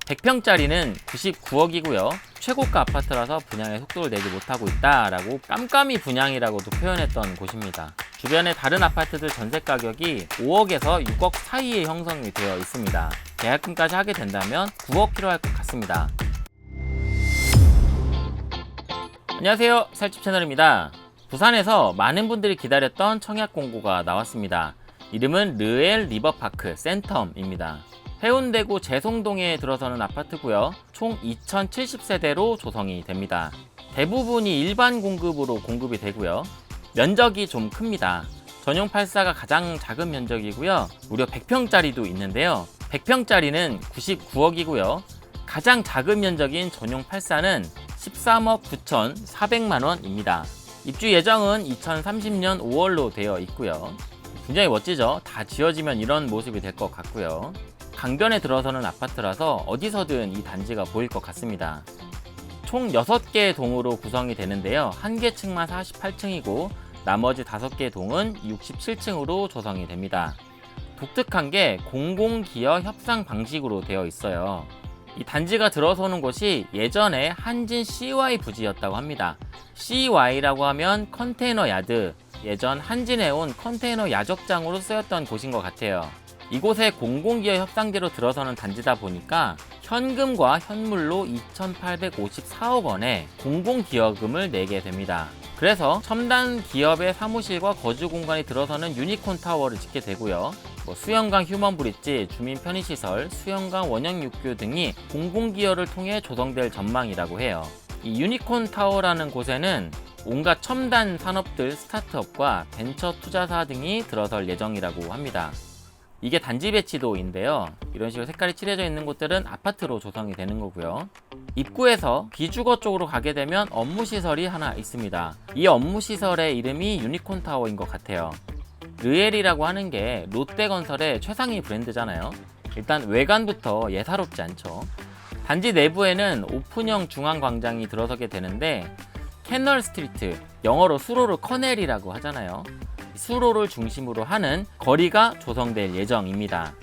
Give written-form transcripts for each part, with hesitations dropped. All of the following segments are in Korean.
100평짜리는 99억이고요. 최고가 아파트라서 분양의 속도를 내지 못하고 있다라고 깜깜이 분양이라고도 표현했던 곳입니다. 주변의 다른 아파트들 전세 가격이 5억에서 6억 사이에 형성이 되어 있습니다. 계약금까지 하게 된다면 9억 필요할 것 같습니다. 안녕하세요, 살집 채널입니다. 부산에서 많은 분들이 기다렸던 청약 공고가 나왔습니다. 이름은 르엘 리버파크 센텀입니다. 해운대구 재송동에 들어서는 아파트고요. 총 2070세대로 조성이 됩니다. 대부분이 일반 공급으로 공급이 되고요. 면적이 좀 큽니다. 전용 84가 가장 작은 면적이고요. 무려 100평짜리도 있는데요. 100평짜리는 99억이고요. 가장 작은 면적인 전용 84는 13억 9,400만원입니다. 입주 예정은 2030년 5월로 되어 있고요. 굉장히 멋지죠? 다 지어지면 이런 모습이 될 것 같고요. 강변에 들어서는 아파트라서 어디서든 이 단지가 보일 것 같습니다. 총 6개의 동으로 구성이 되는데요. 한 개 층만 48층이고 나머지 5개의 동은 67층으로 조성이 됩니다. 독특한 게 공공기여 협상 방식으로 되어 있어요. 이 단지가 들어서는 곳이 예전에 한진 CY 부지였다고 합니다. CY라고 하면 컨테이너 야드, 예전 한진에 온 컨테이너 야적장으로 쓰였던 곳인 것 같아요. 이곳에 공공기여 협상제로 들어서는 단지다 보니까 현금과 현물로 2,854억 원의 공공기여금을 내게 됩니다. 그래서 첨단 기업의 사무실과 거주 공간이 들어서는 유니콘 타워를 짓게 되고요. 수영강 휴먼 브릿지, 주민 편의시설, 수영강 원형 육교 등이 공공기여를 통해 조성될 전망이라고 해요. 이 유니콘 타워라는 곳에는 온갖 첨단 산업들, 스타트업과 벤처 투자사 등이 들어설 예정이라고 합니다. 이게 단지 배치도인데요. 이런 식으로 색깔이 칠해져 있는 곳들은 아파트로 조성이 되는 거고요. 입구에서 비주거 쪽으로 가게 되면 업무시설이 하나 있습니다. 이 업무시설의 이름이 유니콘 타워인 것 같아요. 르엘이라고 하는 게 롯데건설의 최상위 브랜드잖아요. 일단 외관부터 예사롭지 않죠. 단지 내부에는 오픈형 중앙광장이 들어서게 되는데 캐널 스트리트, 영어로 수로를 커넬이라고 하잖아요. 수로를 중심으로 하는 거리가 조성될 예정입니다.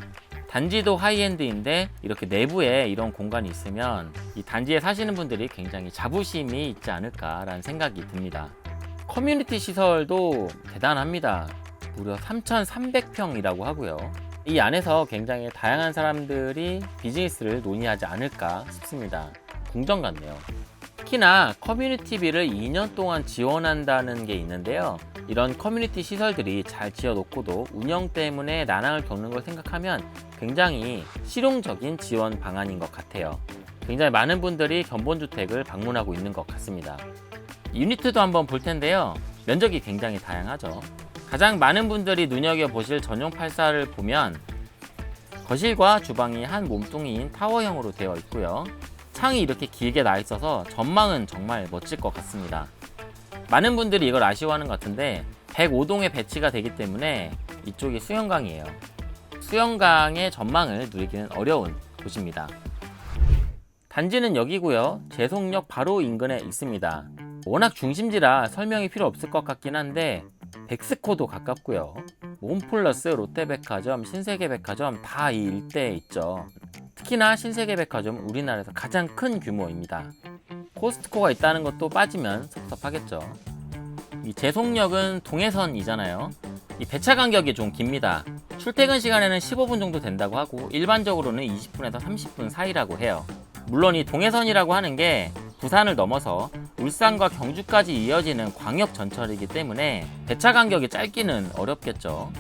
단지도 하이엔드인데 이렇게 내부에 이런 공간이 있으면 이 단지에 사시는 분들이 굉장히 자부심이 있지 않을까라는 생각이 듭니다. 커뮤니티 시설도 대단합니다. 무려 3,300평이라고 하고요. 이 안에서 굉장히 다양한 사람들이 비즈니스를 논의하지 않을까 싶습니다. 궁전 같네요. 특히나 커뮤니티비를 2년 동안 지원한다는 게 있는데요. 이런 커뮤니티 시설들이 잘 지어놓고도 운영 때문에 난항을 겪는 걸 생각하면 굉장히 실용적인 지원 방안인 것 같아요. 굉장히 많은 분들이 견본주택을 방문하고 있는 것 같습니다. 유니트도 한번 볼 텐데요. 면적이 굉장히 다양하죠. 가장 많은 분들이 눈여겨보실 전용 84를 보면 거실과 주방이 한 몸뚱이인 타워형으로 되어 있고요. 창이 이렇게 길게 나 있어서 전망은 정말 멋질 것 같습니다. 많은 분들이 이걸 아쉬워하는 것 같은데 105동에 배치가 되기 때문에 이쪽이 수영강이에요. 수영강의 전망을 누리기는 어려운 곳입니다. 단지는 여기고요. 재송역 바로 인근에 있습니다. 워낙 중심지라 설명이 필요 없을 것 같긴 한데 백스코도 가깝고요. 홈플러스, 롯데백화점, 신세계백화점 다 이 일대에 있죠. 특히나 신세계백화점 우리나라에서 가장 큰 규모입니다. 코스트코가 있다는 것도 빠지면 섭섭하겠죠. 이 재송역은 동해선이잖아요. 이 배차 간격이 좀 깁니다. 출퇴근 시간에는 15분 정도 된다고 하고 일반적으로는 20분에서 30분 사이라고 해요. 물론 이 동해선이라고 하는 게 부산을 넘어서 울산과 경주까지 이어지는 광역 전철이기 때문에 배차 간격이 짧기는 어렵겠죠.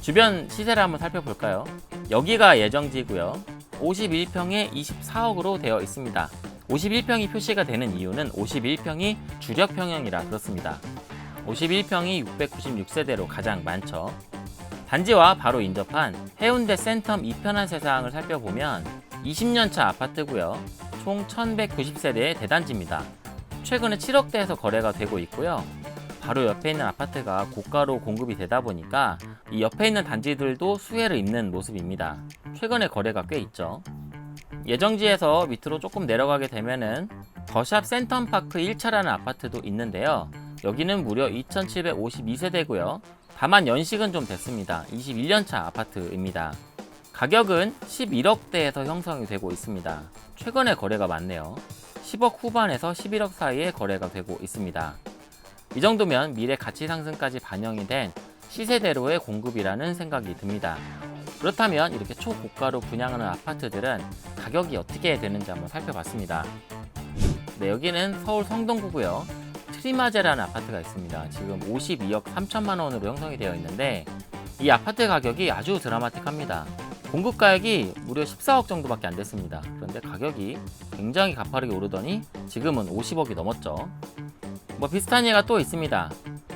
주변 시세를 한번 살펴볼까요? 여기가 예정지고요. 51평에 24억으로 되어 있습니다. 51평이 표시가 되는 이유는 51평이 주력평형이라 그렇습니다. 51평이 696세대로 가장 많죠. 단지와 바로 인접한 해운대 센텀 이편한 세상을 살펴보면 20년차 아파트고요. 총 1190세대의 대단지입니다. 최근에 7억대에서 거래가 되고 있고요. 바로 옆에 있는 아파트가 고가로 공급이 되다 보니까 이 옆에 있는 단지들도 수혜를 입는 모습입니다. 최근에 거래가 꽤 있죠. 예정지에서 밑으로 조금 내려가게 되면은 더샵 센텀파크 1차라는 아파트도 있는데요. 여기는 무려 2752세대고요. 다만 연식은 좀 됐습니다. 21년차 아파트입니다. 가격은 11억대에서 형성이 되고 있습니다. 최근에 거래가 많네요. 10억 후반에서 11억 사이에 거래가 되고 있습니다. 이 정도면 미래 가치 상승까지 반영이 된 시세대로의 공급이라는 생각이 듭니다. 그렇다면 이렇게 초고가로 분양하는 아파트들은 가격이 어떻게 되는지 한번 살펴봤습니다. 네, 여기는 서울 성동구고요. 트리마제라는 아파트가 있습니다. 지금 52억 3천만 원으로 형성이 되어 있는데 이 아파트 가격이 아주 드라마틱합니다. 공급 가격이 무려 14억 정도밖에 안 됐습니다. 그런데 가격이 굉장히 가파르게 오르더니 지금은 50억이 넘었죠. 뭐 비슷한 예가 또 있습니다.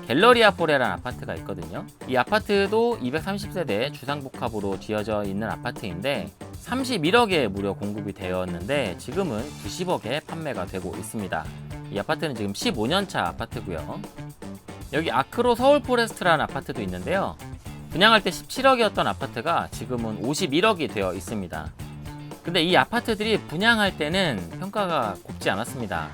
갤러리아 포레라는 아파트가 있거든요. 이 아파트도 230세대 주상복합으로 지어져 있는 아파트인데 31억에 무려 공급이 되었는데 지금은 90억에 판매가 되고 있습니다. 이 아파트는 지금 15년차 아파트고요. 여기 아크로 서울 포레스트라는 아파트도 있는데요. 분양할 때 17억이었던 아파트가 지금은 51억이 되어 있습니다. 근데 이 아파트들이 분양할 때는 평가가 곱지 않았습니다.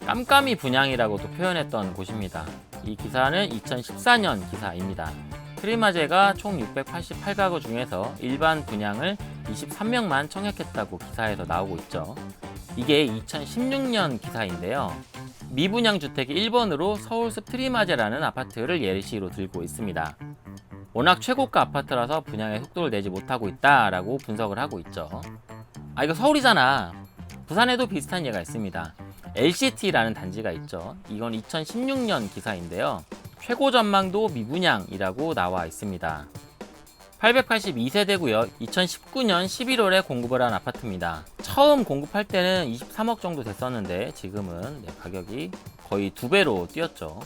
깜깜이 분양이라고도 표현했던 곳입니다. 이 기사는 2014년 기사입니다. 트리마제가 총 688가구 중에서 일반 분양을 23명만 청약했다고 기사에서 나오고 있죠. 이게 2016년 기사인데요. 미분양 주택이 1번으로 서울숲 트리마제라는 아파트를 예시로 들고 있습니다. 워낙 최고가 아파트라서 분양에 속도를 내지 못하고 있다라고 분석을 하고 있죠. 아, 이거 서울이잖아. 부산에도 비슷한 예가 있습니다. LCT라는 단지가 있죠. 이건 2016년 기사인데요. 최고 전망도 미분양이라고 나와 있습니다. 882세대고요. 2019년 11월에 공급을 한 아파트입니다. 처음 공급할 때는 23억 정도 됐었는데 지금은 가격이 거의 2배로 뛰었죠.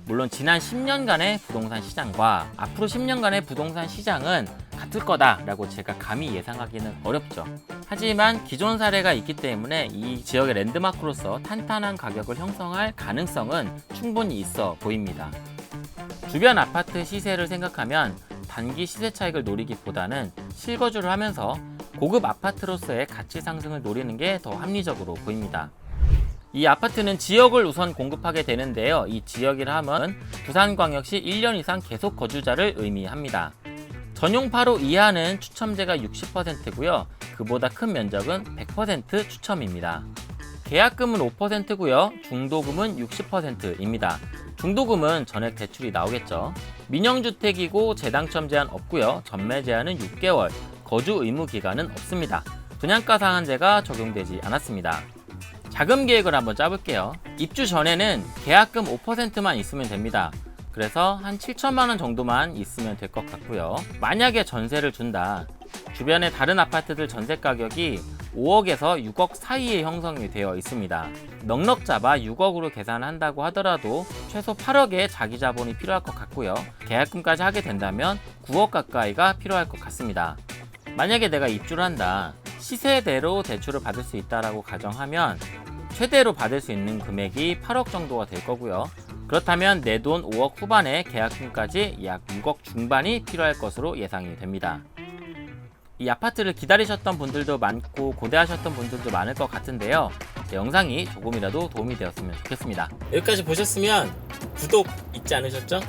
물론 지난 10년간의 부동산 시장과 앞으로 10년간의 부동산 시장은 같을 거다라고 제가 감히 예상하기는 어렵죠. 하지만 기존 사례가 있기 때문에 이 지역의 랜드마크로서 탄탄한 가격을 형성할 가능성은 충분히 있어 보입니다. 주변 아파트 시세를 생각하면 단기 시세 차익을 노리기보다는 실거주를 하면서 고급 아파트로서의 가치 상승을 노리는 게 더 합리적으로 보입니다. 이 아파트는 지역을 우선 공급하게 되는데요. 이 지역이라 함은 부산광역시 1년 이상 계속 거주자를 의미합니다. 전용파로 이하는 추첨제가 60%고요. 그보다 큰 면적은 100% 추첨입니다. 계약금은 5%고요. 중도금은 60%입니다. 중도금은 전액 대출이 나오겠죠. 민영주택이고 재당첨 제한 없고요. 전매 제한은 6개월, 거주 의무 기간은 없습니다. 분양가 상한제가 적용되지 않았습니다. 자금 계획을 한번 짜볼게요. 입주 전에는 계약금 5%만 있으면 됩니다. 그래서 한 7천만 원 정도만 있으면 될 것 같고요. 만약에 전세를 준다. 주변의 다른 아파트들 전세 가격이 5억에서 6억 사이에 형성이 되어 있습니다. 넉넉 잡아 6억으로 계산한다고 하더라도 최소 8억의 자기 자본이 필요할 것 같고요. 계약금까지 하게 된다면 9억 가까이가 필요할 것 같습니다. 만약에 내가 입주를 한다. 시세대로 대출을 받을 수 있다라고 가정하면 최대로 받을 수 있는 금액이 8억 정도가 될 거고요. 그렇다면 내 돈 5억 후반에 계약금까지 약 6억 중반이 필요할 것으로 예상이 됩니다. 이 아파트를 기다리셨던 분들도 많고 고대하셨던 분들도 많을 것 같은데요. 영상이 조금이라도 도움이 되었으면 좋겠습니다. 여기까지 보셨으면 구독 잊지 않으셨죠?